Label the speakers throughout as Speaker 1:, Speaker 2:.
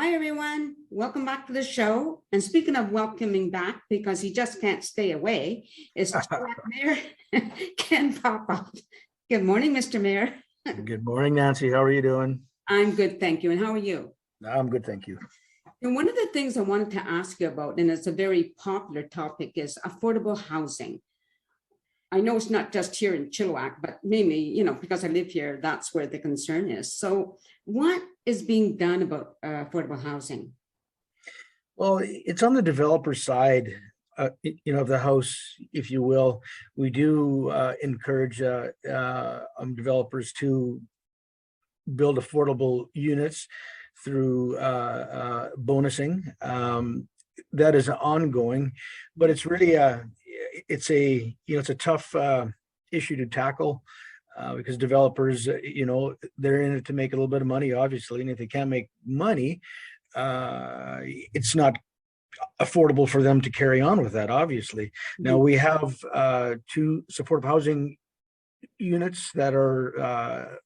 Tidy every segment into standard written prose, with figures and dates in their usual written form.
Speaker 1: Hi, everyone. Welcome back to the show. And speaking of welcoming back, because he just can't stay away, is Chilliwack Mayor Ken Popove. Good morning, Mr. Mayor.
Speaker 2: Good morning, Nancy. How are you doing?
Speaker 1: I'm good, thank you. And how are you?
Speaker 2: I'm good, thank you.
Speaker 1: And one of the things I wanted to ask you about, and it's a very popular topic, is affordable housing. I know it's not just here in Chilliwack, but mainly, because I live here, that's where the concern is. So what is being done about affordable housing?
Speaker 2: Well, it's on the developer side, of the house, if you will. We do encourage developers to build affordable units through bonusing. That is ongoing, but it's really it's a tough issue to tackle because developers, they're in it to make a little bit of money, obviously, and if they can't make money, it's not affordable for them to carry on with that, obviously. Now we have two supportive housing units that are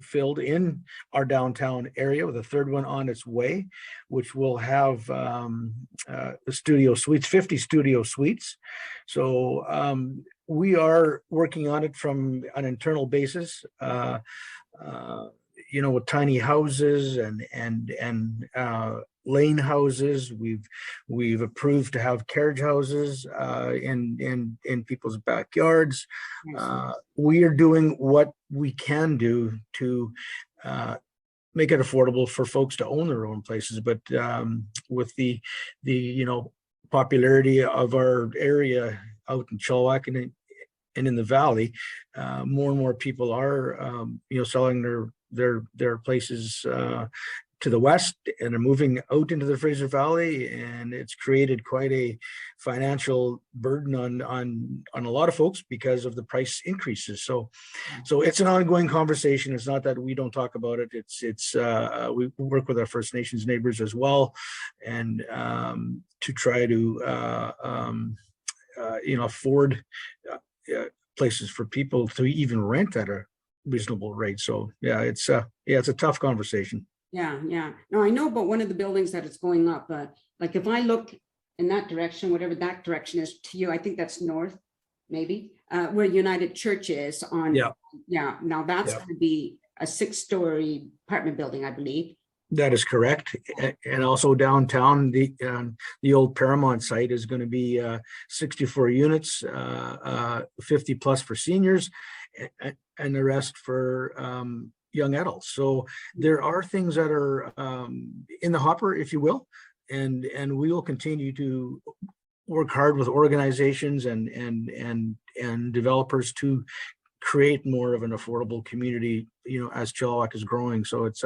Speaker 2: filled in our downtown area, with a third one on its way, which will have the studio suites, 50 studio suites. So we are working on it from an internal basis, with tiny houses and lane houses. We've approved to have carriage houses in people's backyards. We are doing what we can do to make it affordable for folks to own their own places. But with the popularity of our area out in Chilliwack and in the valley, more and more people are selling their places to the west and are moving out into the Fraser Valley, and it's created quite a financial burden on a lot of folks because of the price increases. So it's an ongoing conversation. It's not that we don't talk about it. It's we work with our First Nations neighbors as well, and to try to afford places for people to even rent at a reasonable rate. So it's a tough conversation.
Speaker 1: Yeah. No, I know about one of the buildings that is going up. Like if I look in that direction, whatever that direction is to you, I think that's north, maybe, where United Church is on. Yeah. Now that's going to be a 6-story apartment building, I believe.
Speaker 2: That is correct. And also downtown, the old Paramount site is going to be 64 units, 50 plus for seniors, and the rest for young adults. So there are things that are in the hopper, if you will, and we will continue to work hard with organizations and developers to create more of an affordable community, as Chilliwack is growing. So it's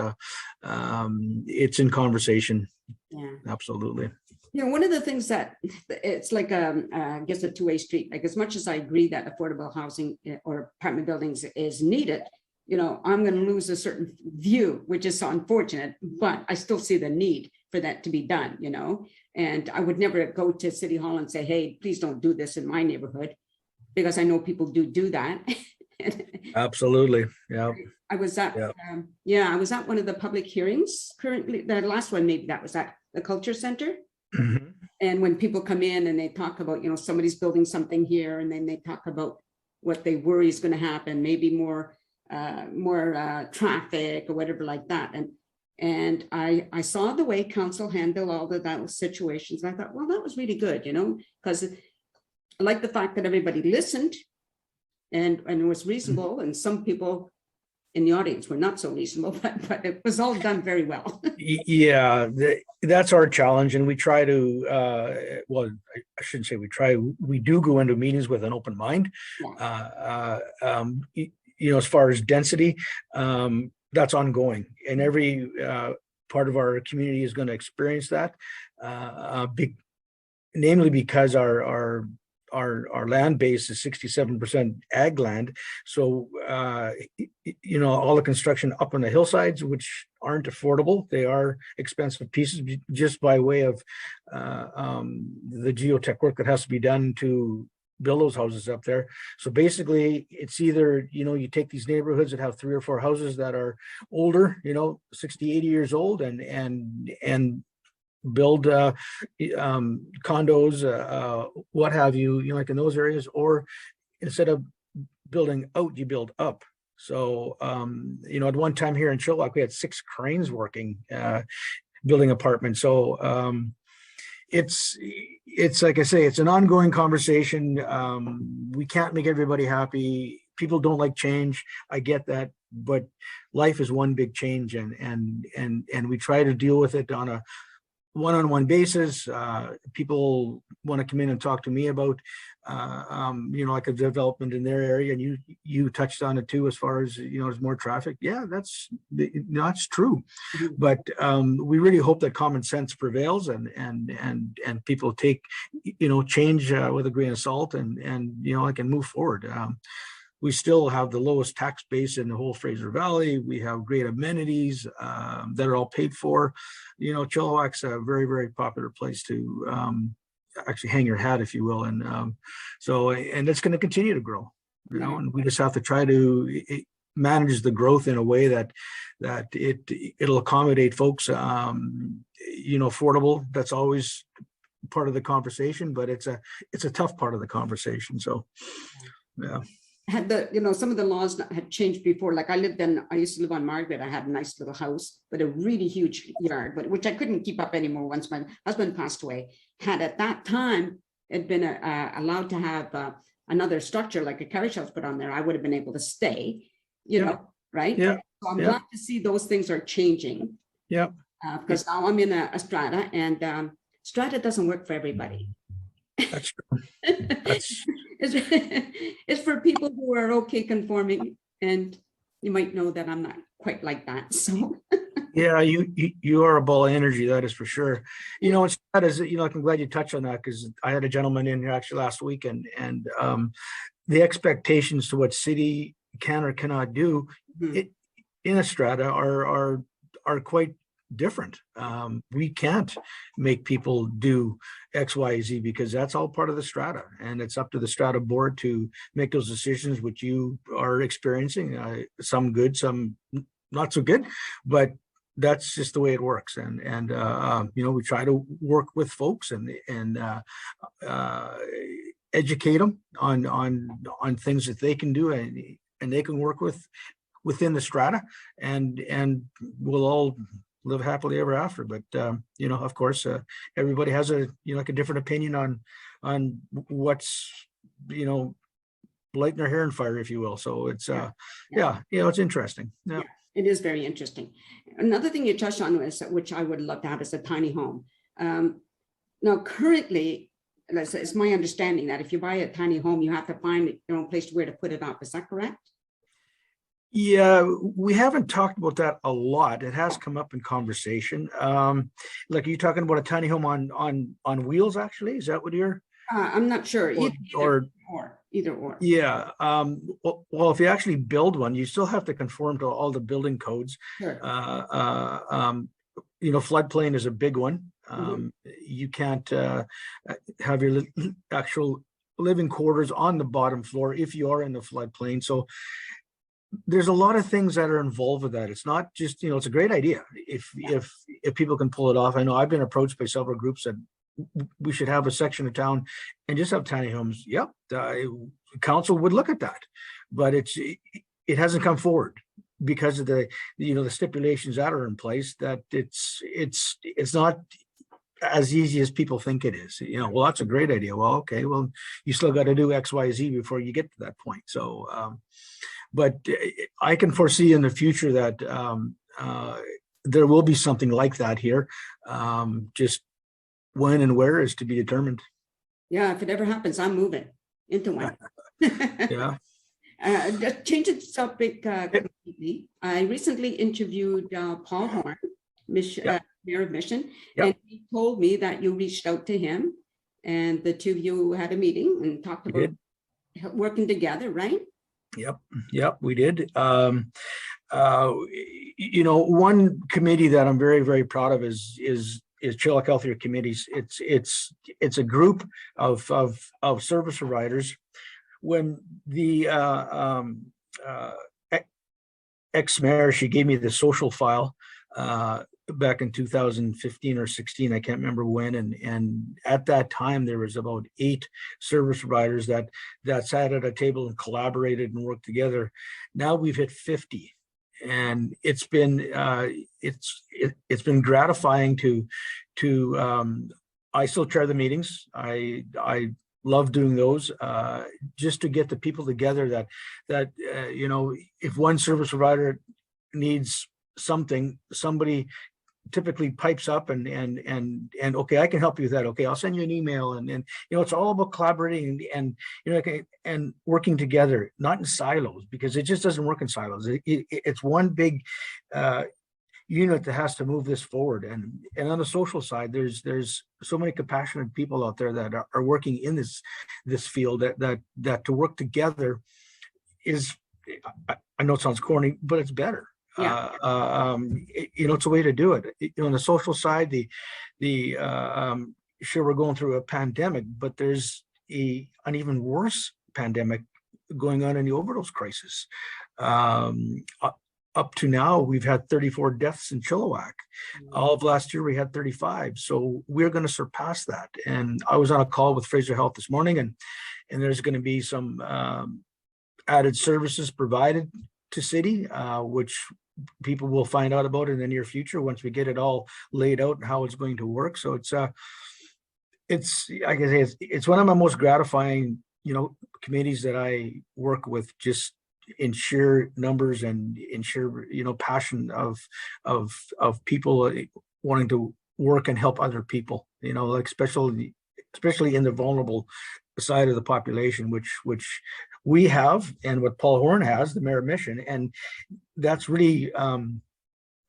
Speaker 2: in conversation. Yeah, absolutely.
Speaker 1: One of the things that it's like I guess a two-way street. Like as much as I agree that affordable housing or apartment buildings is needed, I'm going to lose a certain view, which is so unfortunate, but I still see the need for that to be done, and I would never go to City Hall and say, hey, please don't do this in my neighborhood, because I know people do that.
Speaker 2: Absolutely. Yeah.
Speaker 1: I was at, I was at one of the public hearings currently, the last one, maybe that was at the Culture Center. Mm-hmm. And when people come in and they talk about, somebody's building something here, and then they talk about what they worry is going to happen, maybe more traffic or whatever like that. And I saw the way council handled all of those situations. And I thought, well, that was really good, because I like the fact that everybody listened and it was reasonable. And some people in the audience were not so reasonable, but it was all done very well.
Speaker 2: Yeah, that's our challenge. And we try to, well, I shouldn't say we try, we do go into meetings with an open mind. As far as density, that's ongoing, and every part of our community is going to experience that, namely because our land base is 67% ag land. So, all the construction up on the hillsides, which aren't affordable, they are expensive pieces just by way of the geotech work that has to be done to build those houses up there. So basically it's either, you take these neighborhoods that have 3 or 4 houses that are older, 60, 80 years old, and build condos, what have you, like in those areas, or instead of building out, you build up. So, at one time here in Chilliwack, we had 6 cranes working, building apartments. So, it's like I say, it's an ongoing conversation. We can't make everybody happy. People don't like change. I get that, but life is one big change, and we try to deal with it on a one-on-one basis. People want to come in and talk to me about, like a development in their area, and you touched on it too, as far as, there's more traffic. Yeah, that's true. But we really hope that common sense prevails, and people take, change with a grain of salt, and can move forward. We still have the lowest tax base in the whole Fraser Valley. We have great amenities that are all paid for. Chilliwack's a very, very popular place to actually hang your hat, if you will. And and it's going to continue to grow, and we just have to try to manage the growth in a way that it'll accommodate folks, affordable. That's always part of the conversation, but it's a tough part of the conversation. So, yeah.
Speaker 1: Had some of the laws had changed before. Like I used to live on Margaret. I had a nice little house, but a really huge yard, but which I couldn't keep up anymore once my husband passed away. Had at that time it been allowed to have another structure like a carriage house put on there, I would have been able to stay, right?
Speaker 2: Yeah.
Speaker 1: So I'm glad to see those things are changing.
Speaker 2: Yeah.
Speaker 1: Because now I'm in a strata, and strata doesn't work for everybody.
Speaker 2: That's true.
Speaker 1: It's for people who are okay conforming, and you might know that I'm not quite like that. So
Speaker 2: yeah, you are a ball of energy, that is for sure. It's that is, I'm glad you touched on that, because I had a gentleman in here actually last week, and the expectations to what city can or cannot do in a strata are quite different. We can't make people do X, Y, Z, because that's all part of the strata, and it's up to the strata board to make those decisions, which you are experiencing, some good, some not so good, but that's just the way it works. And we try to work with folks and educate them on things that they can do, and they can work within the strata, and we'll all live happily ever after. But of course, everybody has a different opinion on what's lighting their hair on fire, if you will. So it's it's interesting. Yeah.
Speaker 1: It is very interesting. Another thing you touched on was, which I would love to have, is a tiny home. Now, currently, it's my understanding that if you buy a tiny home, you have to find your own place where to put it up. Is that correct?
Speaker 2: Yeah, we haven't talked about that a lot. It has come up in conversation. Like, are you talking about a tiny home on wheels? Actually, is that what you're?
Speaker 1: I'm not sure. Either or.
Speaker 2: Yeah. Well, if you actually build one, you still have to conform to all the building codes.
Speaker 1: Sure.
Speaker 2: Floodplain is a big one. You can't have your actual living quarters on the bottom floor if you are in the floodplain. So there's a lot of things that are involved with that. It's not just, it's a great idea if people can pull it off. I know I've been approached by several groups that we should have a section of town and just have tiny homes. Yep, council would look at that, but it hasn't come forward because of the the stipulations that are in place. That it's not as easy as people think it is. Well, that's a great idea. Well, okay, well, you still got to do X, Y, Z before you get to that point. So, but I can foresee in the future that there will be something like that here. Just when and where is to be determined.
Speaker 1: Yeah, if it ever happens, I'm moving into one.
Speaker 2: Yeah.
Speaker 1: Just changing the topic completely. I recently interviewed Paul Horn, Mayor of Mission, and he told me that you reached out to him, and the two of you had a meeting and talked about working together, right? Yep,
Speaker 2: we did. One committee that I'm very, very proud of is Chilliwack Healthier Committees. It's a group of service providers. When the ex-mayor, she gave me the social file back in 2015 or 16, I can't remember when, and at that time there was about 8 service providers that sat at a table and collaborated and worked together. Now we've hit 50, and it's been gratifying to I still chair the meetings. I love doing those, just to get the people together that if one service provider needs something, somebody typically pipes up and okay, I can help you with that. Okay, I'll send you an email, and it's all about collaborating and working together, not in silos, because it just doesn't work in silos. It's one big unit that has to move this forward. And on the social side, there's so many compassionate people out there that are working in this field that to work together is, I know it sounds corny, but it's better.
Speaker 1: Yeah.
Speaker 2: It's a way to do it. On the social side, sure, we're going through a pandemic, but there's an even worse pandemic going on in the overdose crisis. Up to now, we've had 34 deaths in Chilliwack. All of last year, we had 35. So we're going to surpass that. And I was on a call with Fraser Health this morning, and there's going to be some added services provided to city, which people will find out about in the near future once we get it all laid out and how it's going to work. So it's I guess it's one of my most gratifying, committees that I work with, just in sheer numbers and in sheer, passion of people wanting to work and help other people, like especially in the vulnerable side of the population, which we have, and what Paul Horn has, the mayor mission. And that's really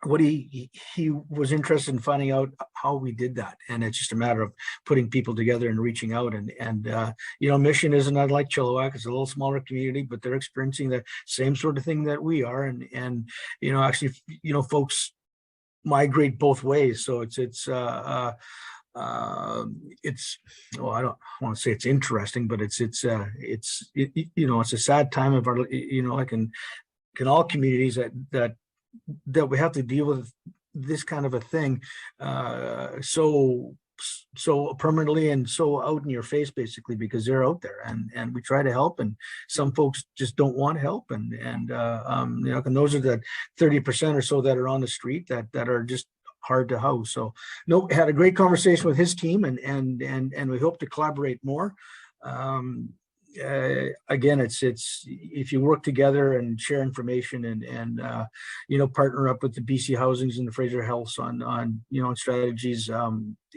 Speaker 2: what he was interested in finding out how we did that. And it's just a matter of putting people together and reaching out. And Mission isn't unlike Chilliwack. It's a little smaller community, but they're experiencing the same sort of thing that we are. And actually, folks migrate both ways. So it's well, I don't want to say it's interesting, but it's a sad time of our, like in all communities that we have to deal with this kind of a thing so permanently and so out in your face, basically, because they're out there, and we try to help, and some folks just don't want help, and those are the 30% or so that are on the street that are just hard to house. So no, had a great conversation with his team, and we hope to collaborate more. Again, it's if you work together and share information and partner up with the BC Housings and the Fraser Health on strategies,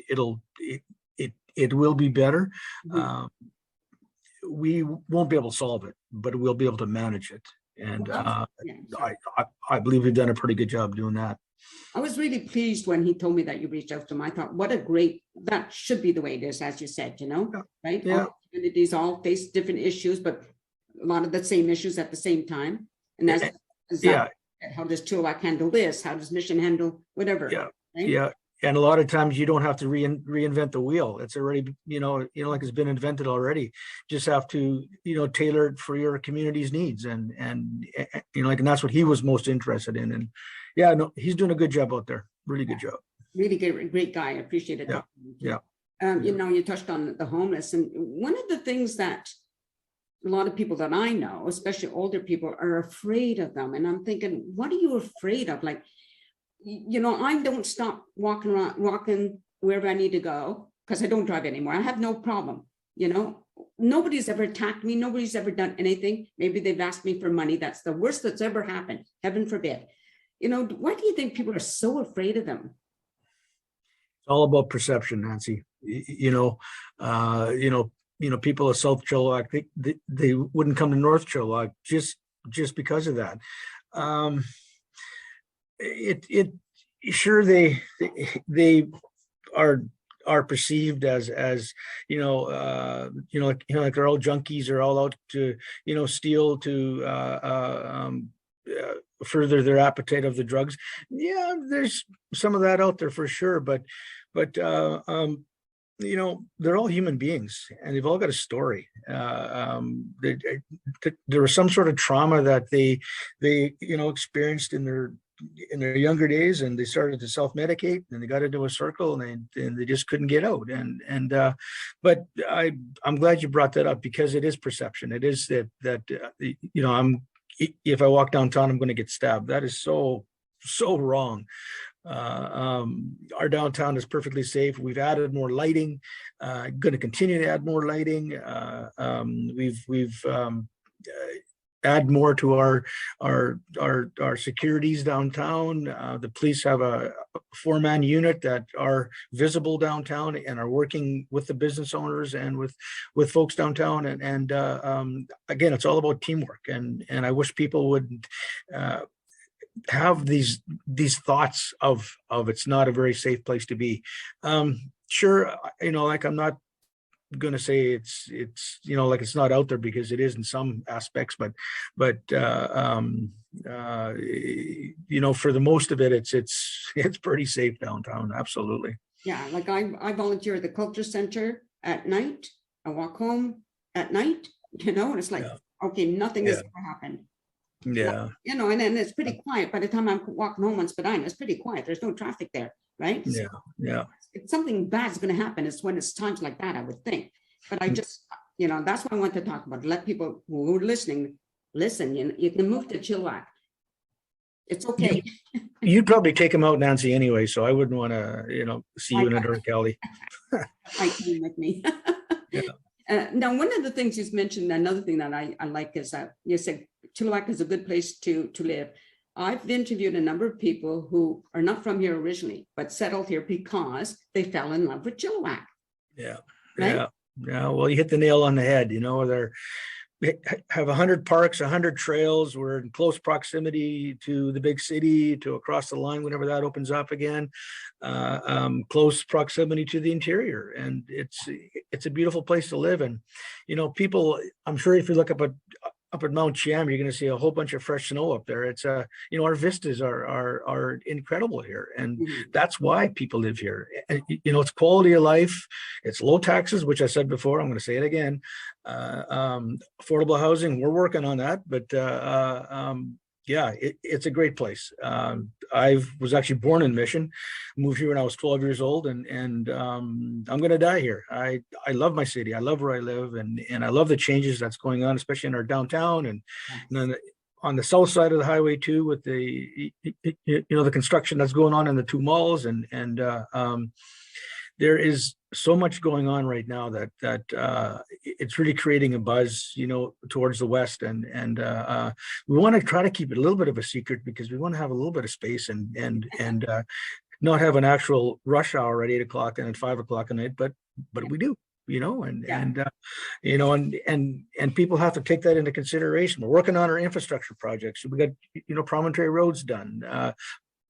Speaker 2: it will be better. We won't be able to solve it, but we'll be able to manage it. And I believe we've done a pretty good job doing that.
Speaker 1: I was really pleased when he told me that you reached out to him. I thought, that should be the way it is, as you said, right?
Speaker 2: Yeah.
Speaker 1: All communities all face different issues, but a lot of the same issues at the same time. And that's how does Chilliwack handle this? How does Mission handle whatever?
Speaker 2: Yeah.
Speaker 1: Right?
Speaker 2: Yeah. And a lot of times you don't have to reinvent the wheel. It's already, like it's been invented already. Just have to, tailor it for your community's needs. And that's what he was most interested in. And he's doing a good job out there. Really good job.
Speaker 1: Really good, great guy. I appreciate it.
Speaker 2: Yeah.
Speaker 1: You touched on the homeless. And one of the things that a lot of people that I know, especially older people, are afraid of them. And I'm thinking, what are you afraid of? Like, I don't stop walking wherever I need to go because I don't drive anymore. I have no problem. Nobody's ever attacked me. Nobody's ever done anything. Maybe they've asked me for money. That's the worst that's ever happened. Heaven forbid. Why do you think people are so afraid of them?
Speaker 2: It's all about perception, Nancy. People of South Chilliwack, they wouldn't come to North Chilliwack just because of that. Sure, they are perceived as like they're all junkies, are all out to steal to further their appetite of the drugs. Yeah, there's some of that out there for sure, but but they're all human beings and they've all got a story. There was some sort of trauma that they experienced in their younger days, and they started to self-medicate, and they got into a circle, and they just couldn't get out. But I'm glad you brought that up, because it is perception. It is that if I walk downtown, I'm going to get stabbed. That is so wrong. Our downtown is perfectly safe. We've added more lighting, going to continue to add more lighting. We've add more to our securities downtown. The police have a 4-man unit that are visible downtown and are working with the business owners and with folks downtown. And again, it's all about teamwork. And I wish people would have these thoughts of it's not a very safe place to be. Sure, like, I'm not going to say it's like it's not out there, because it is in some aspects, but for the most of it, it's pretty safe downtown. Absolutely.
Speaker 1: Yeah, like I volunteer at the culture center at night. I walk home at night, and it's like, okay, nothing is going to happen.
Speaker 2: Yeah.
Speaker 1: And then it's pretty quiet. By the time I'm walking home on Spadina, it's pretty quiet. There's no traffic there, right?
Speaker 2: Yeah.
Speaker 1: If something bad's going to happen, it's when it's times like that, I would think. But I just, that's what I want to talk about. Let people who are listening, listen. You can move to Chilliwack. It's okay.
Speaker 2: You'd probably take them out, Nancy, anyway, so I wouldn't want to, see you in a dark alley.
Speaker 1: I came with me.
Speaker 2: Yeah.
Speaker 1: Now, one of the things you mentioned, another thing that I like is that you said Chilliwack is a good place to live. I've interviewed a number of people who are not from here originally, but settled here because they fell in love with Chilliwack.
Speaker 2: Yeah.
Speaker 1: Right?
Speaker 2: Yeah. Well, you hit the nail on the head. We have 100 parks, 100 trails. We're in close proximity to the big city, to across the line whenever that opens up again. Close proximity to the interior, and it's a beautiful place to live. And people, I'm sure if you look up at Mount Chiam, you're going to see a whole bunch of fresh snow up there. It's our vistas are incredible here, and that's why people live here. And, it's quality of life, it's low taxes, which I said before. I'm going to say it again. Affordable housing, we're working on that, but it's a great place. I was actually born in Mission, moved here when I was 12 years old, and I'm going to die here. I love my city. I love where I live, and I love the changes that's going on, especially in our downtown, and then on the south side of the highway too, with the the construction that's going on in the 2 malls, and there is so much going on right now that it's really creating a buzz, towards the west, and we want to try to keep it a little bit of a secret, because we want to have a little bit of space and not have an actual rush hour at 8 o'clock and at 5 o'clock at night, but we do, and people have to take that into consideration. We're working on our infrastructure projects. We got Promontory Roads done.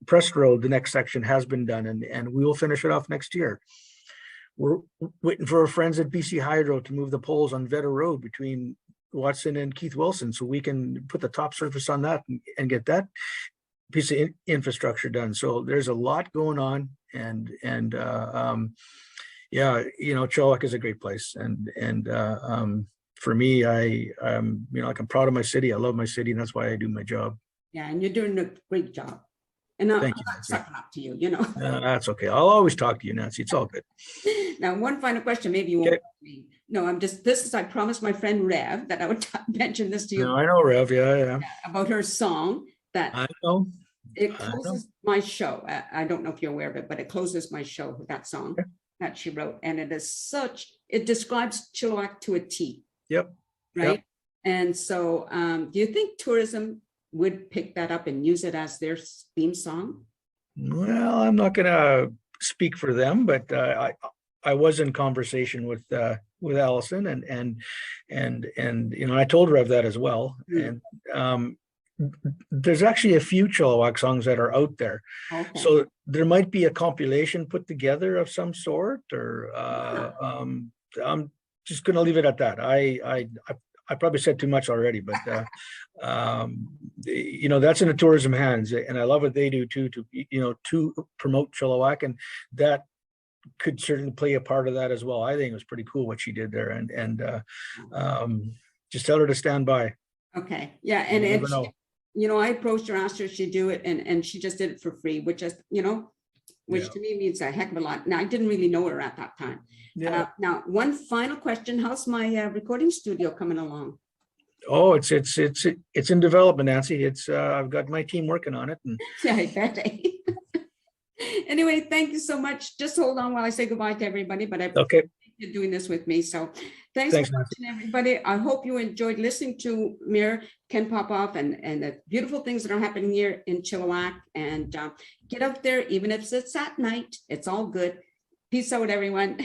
Speaker 2: Press Road, the next section, has been done, and we will finish it off next year. We're waiting for our friends at BC Hydro to move the poles on Vetter Road between Watson and Keith Wilson, so we can put the top surface on that and get that piece of infrastructure done. So there's a lot going on, and Chilliwack is a great place, and for me, I'm proud of my city. I love my city, and that's why I do my job.
Speaker 1: Yeah, and you're doing a great job. And I'm
Speaker 2: Thank you,
Speaker 1: not
Speaker 2: Nancy.
Speaker 1: sucking up to you,
Speaker 2: That's okay. I'll always talk to you, Nancy. It's all good.
Speaker 1: Now, one final question, maybe you won't. No, I promised my friend Rev that I would mention this to you.
Speaker 2: No, I know, Rev. Yeah.
Speaker 1: About her song that
Speaker 2: I know.
Speaker 1: It closes my show. I don't know if you're aware of it, but it closes my show with that song that she wrote. And it describes Chilliwack to a T.
Speaker 2: Yep.
Speaker 1: Right.
Speaker 2: Yep.
Speaker 1: And so do you think tourism would pick that up and use it as their theme song?
Speaker 2: Well, I'm not going to speak for them, but I was in conversation with Allison, and I told Rev that as well. And there's actually a few Chilliwack songs that are out there, so there might be a compilation put together of some sort, or I'm just going to leave it at that. I probably said too much already, but that's in the tourism hands, and I love what they do too, to promote Chilliwack, and that could certainly play a part of that as well. I think it was pretty cool what she did there, and just tell her to stand by.
Speaker 1: Okay, yeah,
Speaker 2: You
Speaker 1: and
Speaker 2: never
Speaker 1: she,
Speaker 2: know.
Speaker 1: I approached her, asked her if she'd do it, and she just did it for free, which is, which
Speaker 2: Yeah.
Speaker 1: to me means a heck of a lot. Now, I didn't really know her at that time.
Speaker 2: Yeah.
Speaker 1: Now, one final question, how's my recording studio coming along?
Speaker 2: Oh, it's in development, Nancy. It's I've got my team working on it, and
Speaker 1: Yeah, I bet. Anyway, thank you so much. Just hold on while I say goodbye to everybody, but I
Speaker 2: okay.
Speaker 1: appreciate you doing this with me. So thanks
Speaker 2: Thanks,
Speaker 1: for
Speaker 2: Nancy.
Speaker 1: watching, everybody. I hope you enjoyed listening to Mayor Ken Popove and the beautiful things that are happening here in Chilliwack. And get out there, even if it's at night, it's all good. Peace out, everyone.